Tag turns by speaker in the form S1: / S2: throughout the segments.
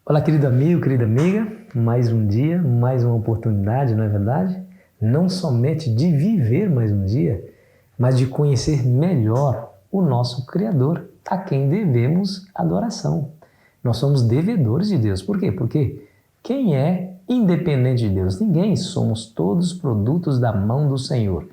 S1: Olá, querido amigo, querida amiga, mais um dia, mais uma oportunidade, não é verdade? Não somente de viver mais um dia, mas de conhecer melhor o nosso Criador, a quem devemos adoração. Nós somos devedores de Deus. Por quê? Porque quem é independente de Deus? Ninguém. Somos todos produtos da mão do Senhor.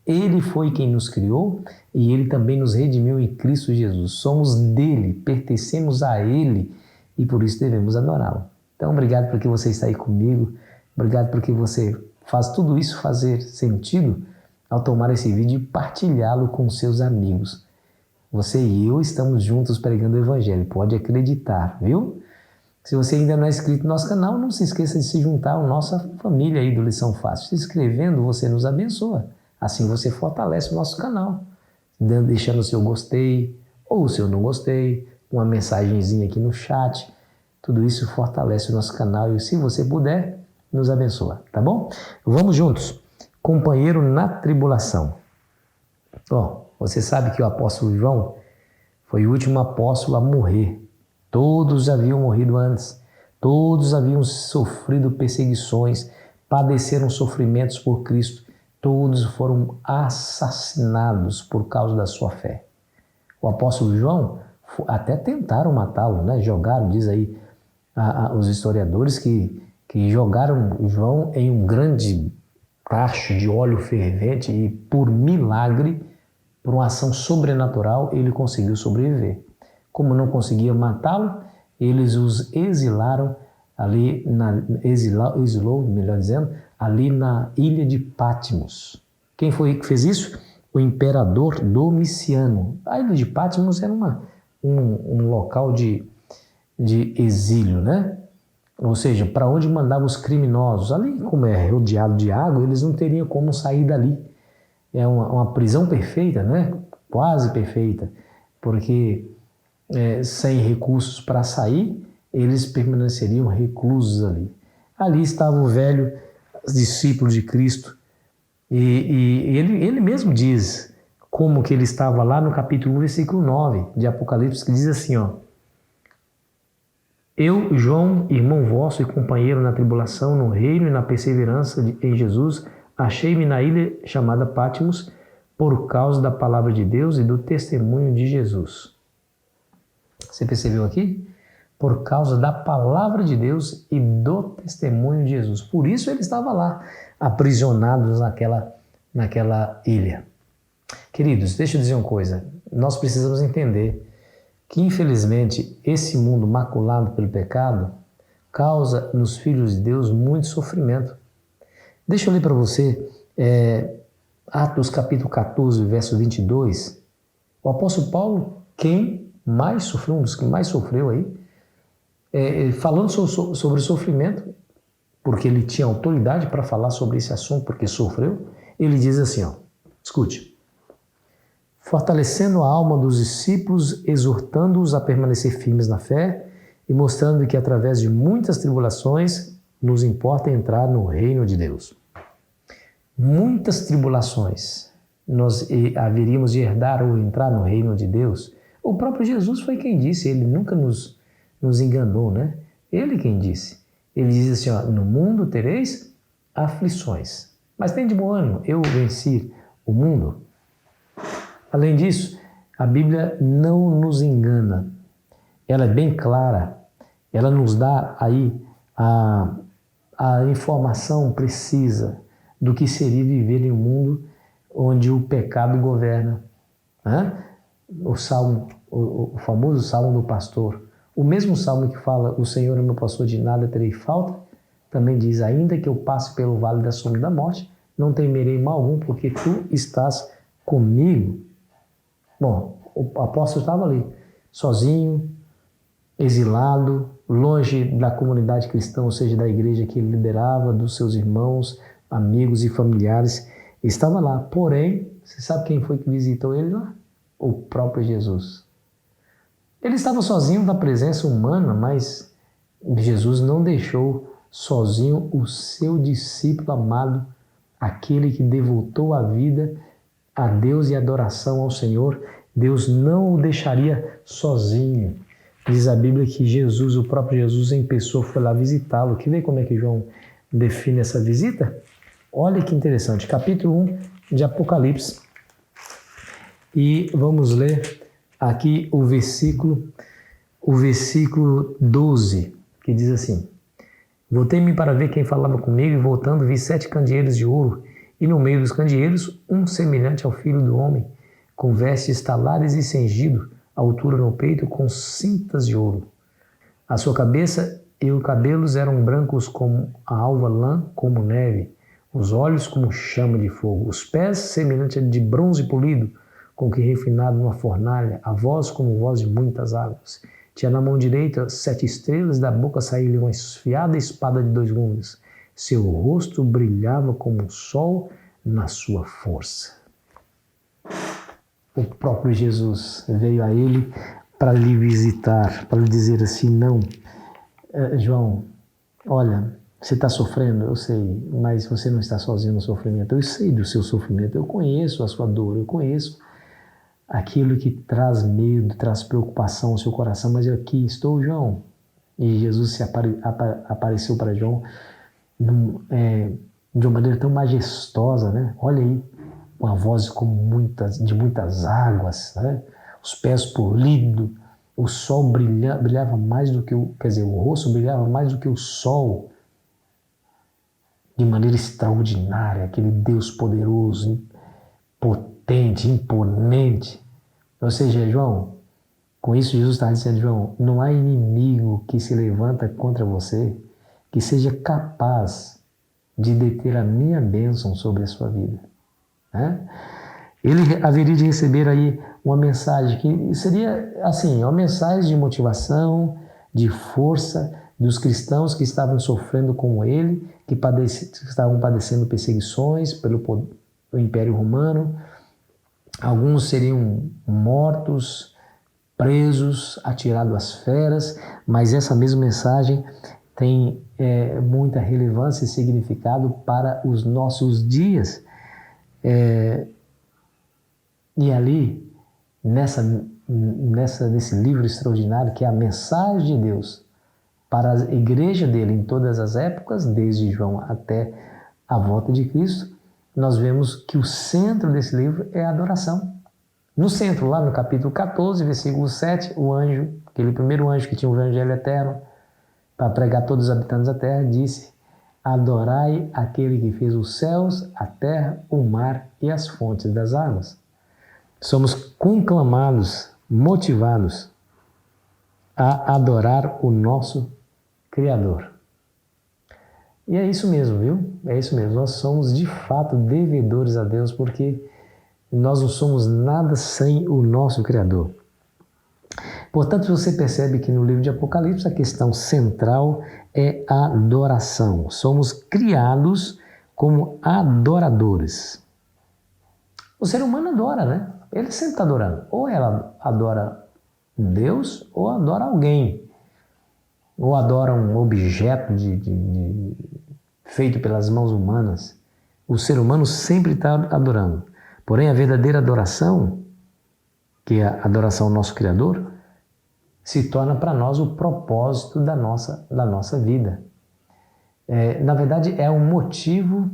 S1: Ele foi quem nos criou e Ele também nos redimiu em Cristo Jesus. Somos dele, pertencemos a Ele e por isso devemos adorá-lo. Então, obrigado porque você está aí comigo, obrigado porque você faz tudo isso fazer sentido ao tomar esse vídeo e partilhá-lo com seus amigos. Você e eu estamos juntos pregando o Evangelho, pode acreditar, viu? Se você ainda não é inscrito no nosso canal, não se esqueça de se juntar à nossa família aí do Lição Fácil. Se inscrevendo, você nos abençoa. Assim você fortalece o nosso canal, deixando o seu gostei ou o seu não gostei, uma mensagenzinha aqui no chat. Tudo isso fortalece o nosso canal e, se você puder, nos abençoa, tá bom? Vamos juntos. Companheiro na tribulação. Você sabe que o apóstolo João foi o último apóstolo a morrer. Todos haviam morrido antes. Todos haviam sofrido perseguições, padeceram sofrimentos por Cristo. Todos foram assassinados por causa da sua fé. O apóstolo João, até tentaram matá-lo, né? Jogaram, diz aí os historiadores, que jogaram João em um grande tacho de óleo fervente e, por milagre, por uma ação sobrenatural, ele conseguiu sobreviver. Como não conseguia matá-lo, eles os exilaram ali, exilou, melhor dizendo, ali na ilha de Patmos. Quem foi que fez isso? O imperador Domiciano. A ilha de Patmos era um local de exílio, né? Ou seja, para onde mandavam os criminosos. Ali, como é rodeado de água, eles não teriam como sair dali. É uma prisão perfeita, né? Quase perfeita, porque sem recursos para sair, eles permaneceriam reclusos ali. Ali estava o velho discípulo de Cristo, e ele mesmo diz como que ele estava lá no capítulo 1, versículo 9 de Apocalipse, que diz assim, Eu, João, irmão vosso e companheiro na tribulação, no reino e na perseverança em Jesus, achei-me na ilha chamada Patmos por causa da palavra de Deus e do testemunho de Jesus. Você percebeu aqui? Por causa da palavra de Deus e do testemunho de Jesus. Por isso ele estava lá, aprisionados naquela ilha. Queridos, deixa eu dizer uma coisa. Nós precisamos entender que, infelizmente, esse mundo maculado pelo pecado causa nos filhos de Deus muito sofrimento. Deixa eu ler para você Atos capítulo 14, verso 22. O apóstolo Paulo, quem mais sofreu, um dos que mais sofreu aí, falando sobre o sofrimento, porque ele tinha autoridade para falar sobre esse assunto, porque sofreu, ele diz assim, escute, fortalecendo a alma dos discípulos, exortando-os a permanecer firmes na fé e mostrando que através de muitas tribulações nos importa entrar no reino de Deus. Muitas tribulações nós haveríamos de herdar ou entrar no reino de Deus. O próprio Jesus foi quem disse, ele nunca nos enganou, né? Ele quem disse. Ele diz assim, no mundo tereis aflições, mas tem de bom ânimo, eu venci o mundo. Além disso, a Bíblia não nos engana. Ela é bem clara. Ela nos dá aí a informação precisa do que seria viver em um mundo onde o pecado governa. O famoso Salmo do pastor. O mesmo Salmo que fala, o Senhor é meu pastor, de nada terei falta, também diz, ainda que eu passe pelo vale da sombra da morte, não temerei mal algum, porque tu estás comigo. Bom, o apóstolo estava ali, sozinho, exilado, longe da comunidade cristã, ou seja, da igreja que ele liderava, dos seus irmãos, amigos e familiares. Ele estava lá, porém, você sabe quem foi que visitou ele lá? O próprio Jesus. Ele estava sozinho da presença humana, mas Jesus não deixou sozinho o seu discípulo amado, aquele que devotou a vida a Deus e adoração ao Senhor. Deus não o deixaria sozinho. Diz a Bíblia que Jesus, o próprio Jesus em pessoa, foi lá visitá-lo. Quer ver como é que João define essa visita? Olha que interessante, capítulo 1 de Apocalipse. E vamos ler aqui o versículo 12, que diz assim: Voltei-me para ver quem falava comigo, e voltando vi 7 candeeiros de ouro, e no meio dos candeeiros um semelhante ao Filho do Homem, com vestes talares e cingido, altura no peito, com cintas de ouro. A sua cabeça e os cabelos eram brancos como a alva lã, como neve, os olhos como chama de fogo, os pés semelhante a de bronze polido, com que refinado numa fornalha, a voz como voz de muitas águas. Tinha na mão direita 7 estrelas, da boca saía-lhe uma esfiada espada de 2 gumes. Seu rosto brilhava como o sol na sua força. O próprio Jesus veio a ele para lhe visitar, para lhe dizer assim: não, João, olha, você está sofrendo, eu sei, mas você não está sozinho no sofrimento. Eu sei do seu sofrimento, eu conheço a sua dor, eu conheço aquilo que traz medo, traz preocupação ao seu coração, mas eu aqui estou, João. E Jesus apareceu para João de uma maneira tão majestosa, né? Olha aí, uma voz de muitas águas, né? Os pés polidos, o sol brilhava mais do que o rosto brilhava mais do que o sol, de maneira extraordinária, aquele Deus poderoso, potente, imponente. Ou seja, João, com isso Jesus está dizendo: João, não há inimigo que se levanta contra você que seja capaz de deter a minha bênção sobre a sua vida. Né? Ele haveria de receber aí uma mensagem que seria assim, uma mensagem de motivação, de força dos cristãos que estavam sofrendo como ele, que estavam padecendo perseguições pelo Império Romano. Alguns seriam mortos, presos, atirados às feras, mas essa mesma mensagem tem muita relevância e significado para os nossos dias. E ali, nesse livro extraordinário, que é a mensagem de Deus para a igreja dele em todas as épocas, desde João até a volta de Cristo, nós vemos que o centro desse livro é a adoração. No centro, lá no capítulo 14, versículo 7, o anjo, aquele primeiro anjo que tinha o evangelho eterno, para pregar a todos os habitantes da terra, disse: adorai aquele que fez os céus, a terra, o mar e as fontes das águas. Somos conclamados, motivados a adorar o nosso Criador. E é isso mesmo, viu? É isso mesmo. Nós somos de fato devedores a Deus, porque nós não somos nada sem o nosso Criador. Portanto, você percebe que no livro de Apocalipse a questão central é a adoração. Somos criados como adoradores. O ser humano adora, né? Ele sempre está adorando. Ou ela adora Deus ou adora alguém. Ou adora um objeto feito pelas mãos humanas. O ser humano sempre está adorando. Porém, a verdadeira adoração, que é a adoração ao nosso Criador, se torna para nós o propósito da nossa vida. Na verdade, é um motivo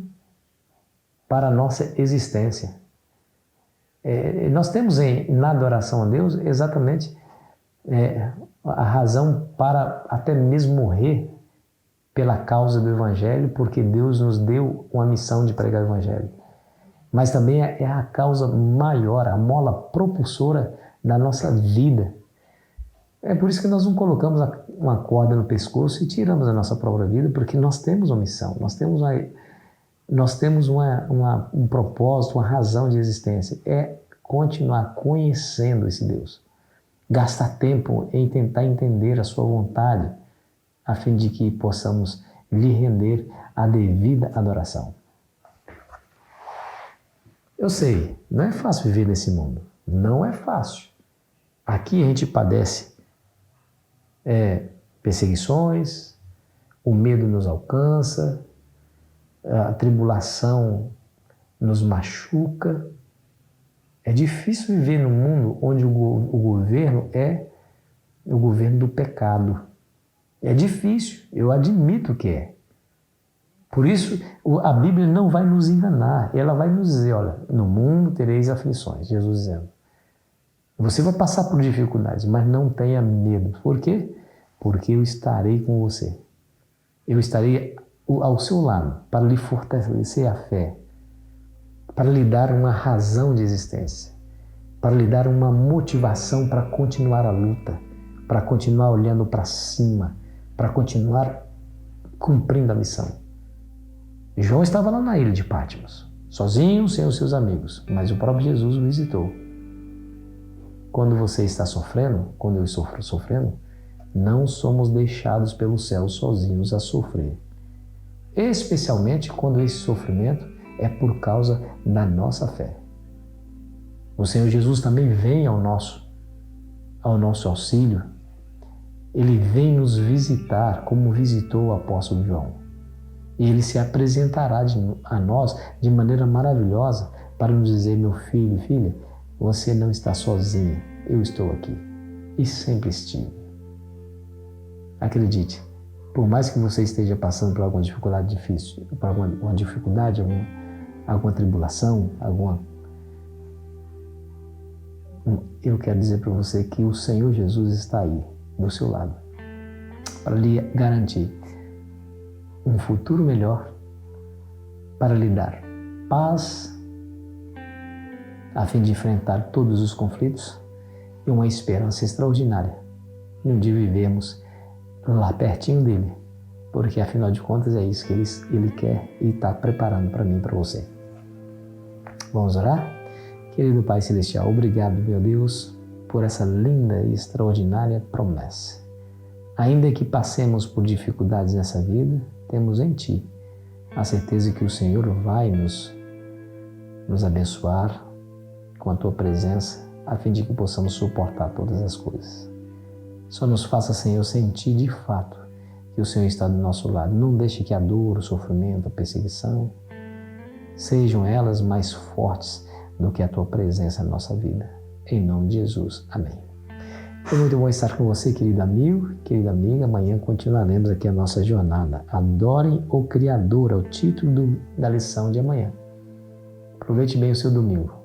S1: para a nossa existência. Nós temos na adoração a Deus exatamente a razão para até mesmo morrer pela causa do Evangelho, porque Deus nos deu uma missão de pregar o Evangelho. Mas também é a causa maior, a mola propulsora da nossa vida. É por isso que nós não colocamos uma corda no pescoço e tiramos a nossa própria vida, porque nós temos uma missão, nós temos um propósito, uma razão de existência. É continuar conhecendo esse Deus. Gastar tempo em tentar entender a sua vontade, a fim de que possamos lhe render a devida adoração. Eu sei, não é fácil viver nesse mundo. Não é fácil. Aqui a gente padece perseguições, o medo nos alcança, a tribulação nos machuca. É difícil viver num mundo onde o governo é o governo do pecado. É difícil, eu admito que é. Por isso, a Bíblia não vai nos enganar. Ela vai nos dizer, olha, no mundo tereis aflições, Jesus dizendo. Você vai passar por dificuldades, mas não tenha medo. Por quê? Porque eu estarei com você. Eu estarei ao seu lado para lhe fortalecer a fé, para lhe dar uma razão de existência, para lhe dar uma motivação para continuar a luta, para continuar olhando para cima, para continuar cumprindo a missão. João estava lá na ilha de Patmos, sozinho, sem os seus amigos, mas o próprio Jesus o visitou. Quando você está sofrendo, quando eu estou sofrendo, não somos deixados pelo céu sozinhos a sofrer. Especialmente quando esse sofrimento é por causa da nossa fé. O Senhor Jesus também vem ao nosso auxílio. Ele vem nos visitar como visitou o apóstolo João. E ele se apresentará a nós de maneira maravilhosa para nos dizer, meu filho e filha, você não está sozinha, eu estou aqui e sempre estive. Acredite, por mais que você esteja passando por alguma dificuldade difícil, por alguma dificuldade, alguma tribulação, eu quero dizer para você que o Senhor Jesus está aí, do seu lado, para lhe garantir um futuro melhor, para lhe dar paz, a fim de enfrentar todos os conflitos e uma esperança extraordinária de vivermos lá pertinho dele, porque afinal de contas é isso que ele quer e está preparando para mim e para você. Vamos orar? Querido Pai Celestial, obrigado, meu Deus, por essa linda e extraordinária promessa. Ainda que passemos por dificuldades nessa vida, temos em Ti a certeza que o Senhor vai nos abençoar com a Tua presença, a fim de que possamos suportar todas as coisas. Só nos faça, Senhor, sentir de fato que o Senhor está do nosso lado. Não deixe que a dor, o sofrimento, a perseguição, sejam elas mais fortes do que a Tua presença na nossa vida. Em nome de Jesus. Amém. Foi muito bom estar com você, querido amigo, querida amiga. Amanhã continuaremos aqui a nossa jornada. Adorem o Criador, é o título da lição de amanhã. Aproveite bem o seu domingo.